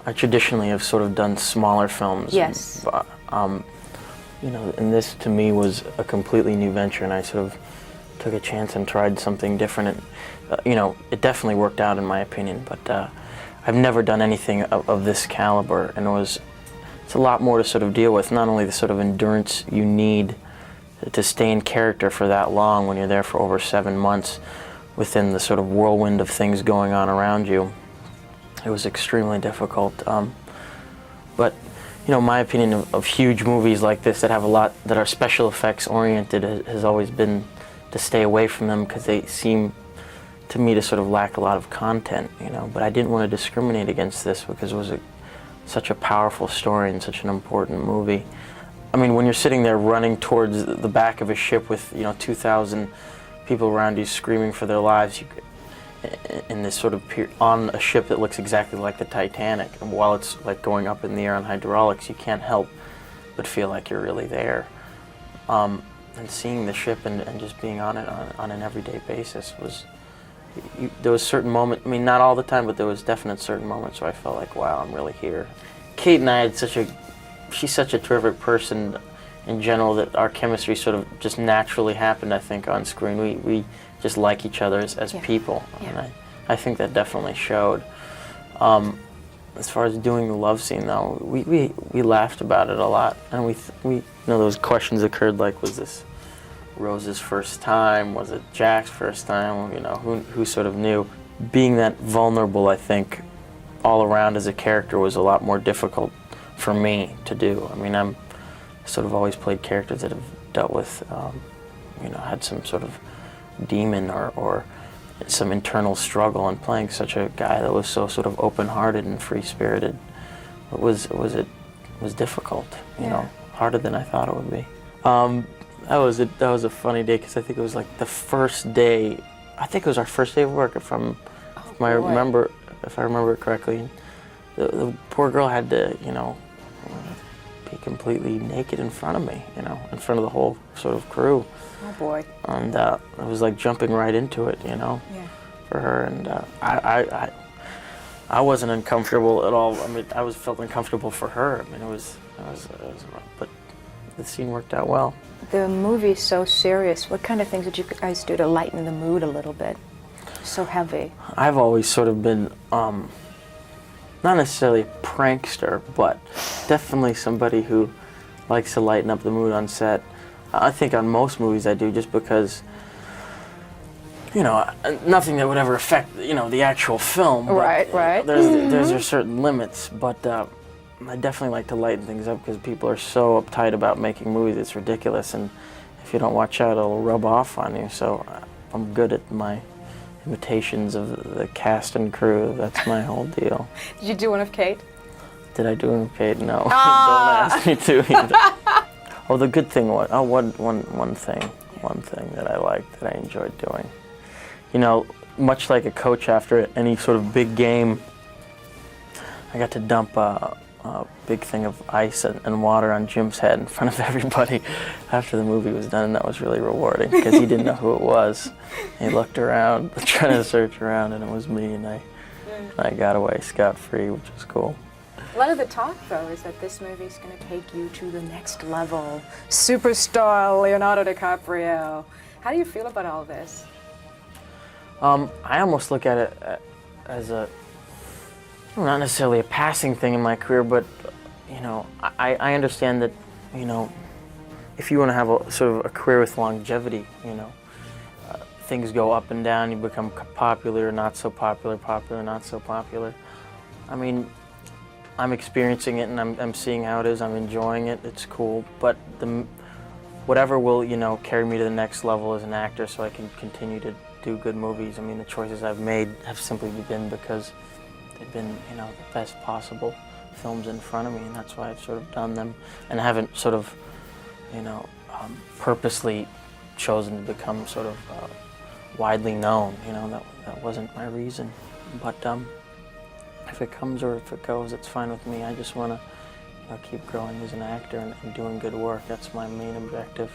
I traditionally have sort of done smaller films. Yes. You know, and this to me was a completely new venture, and I sort of took a chance and tried something different. And, you know, it definitely worked out in my opinion, but I've never done anything of this caliber, and it's a lot more to sort of deal with. Not only the sort of endurance you need to stay in character for that long when you're there for over 7 months within the sort of whirlwind of things going on around you. It was extremely difficult. But, you know, my opinion of huge movies like this that have a lot, that are special effects oriented, has always been to stay away from them because they seem to me to sort of lack a lot of content, you know. But I didn't want to discriminate against this because it was such a powerful story and such an important movie. I mean, when you're sitting there running towards the back of a ship with, you know, 2,000 people around you screaming for their lives, in this sort of on a ship that looks exactly like the Titanic, and while it's like going up in the air on hydraulics, you can't help but feel like you're really there. And seeing the ship and just being on it on an everyday basis was, there was certain moments, I mean, not all the time, but there was definite certain moments where I felt like, wow, I'm really here. Kate and I had she's such a terrific person in general that our chemistry sort of just naturally happened, I think, on screen. We just like each other as people, and I think that definitely showed. As far as doing the love scene, though, we laughed about it a lot, and we you know, those questions occurred like, was this Rose's first time? Was it Jack's first time? You know, who sort of knew? Being that vulnerable, I think, all around as a character was a lot more difficult for me to do. I mean, I'm sort of always played characters that have dealt with, you know, had some sort of demon or some internal struggle, and playing such a guy that was so sort of open-hearted and free-spirited, it was difficult, you know, harder than I thought it would be. That was a funny day, because I think it was like the first day, I think it was our first day of work, if I remember it correctly. The poor girl had to, you know, be completely naked in front of me, you know, in front of the whole sort of crew. Oh boy. And it was like jumping right into it, you know, for her. And I wasn't uncomfortable at all. I mean, felt uncomfortable for her. I mean, it was but the scene worked out well. The movie's so serious. What kind of things did you guys do to lighten the mood a little bit? So heavy. I've always sort of been, not necessarily a prankster, but definitely somebody who likes to lighten up the mood on set. I think on most movies I do, just because, you know, nothing that would ever affect, you know, the actual film. Right. There's certain limits, but I definitely like to lighten things up because people are so uptight about making movies. It's ridiculous, and if you don't watch out, it'll rub off on you. So I'm good at my imitations of the cast and crew. That's my whole deal. Did you do one of Kate? Did I do one of Kate? No. Don't ask me to either. Oh, the good thing was, one thing that I liked, that I enjoyed doing. You know, much like a coach after any sort of big game, I got to dump a big thing of ice and water on Jim's head in front of everybody after the movie was done, and that was really rewarding because he didn't know who it was. He looked around, trying to search around, and it was me, and I got away scot-free, which was cool. A lot of the talk, though, is that this movie is going to take you to the next level. Superstar Leonardo DiCaprio. How do you feel about all this? I almost look at it as not necessarily a passing thing in my career, but, you know, I understand that, you know, if you want to have a sort of a career with longevity, you know, things go up and down, you become popular, not so popular, not so popular. I mean, I'm experiencing it, and I'm seeing how it is. I'm enjoying it. It's cool, but whatever will, you know, carry me to the next level as an actor, so I can continue to do good movies. I mean, the choices I've made have simply been because they've been, you know, the best possible films in front of me, and that's why I've sort of done them, and I haven't sort of, you know, purposely chosen to become sort of widely known. You know, that wasn't my reason, but. If it comes or if it goes, it's fine with me. I just want to keep growing as an actor and doing good work. That's my main objective.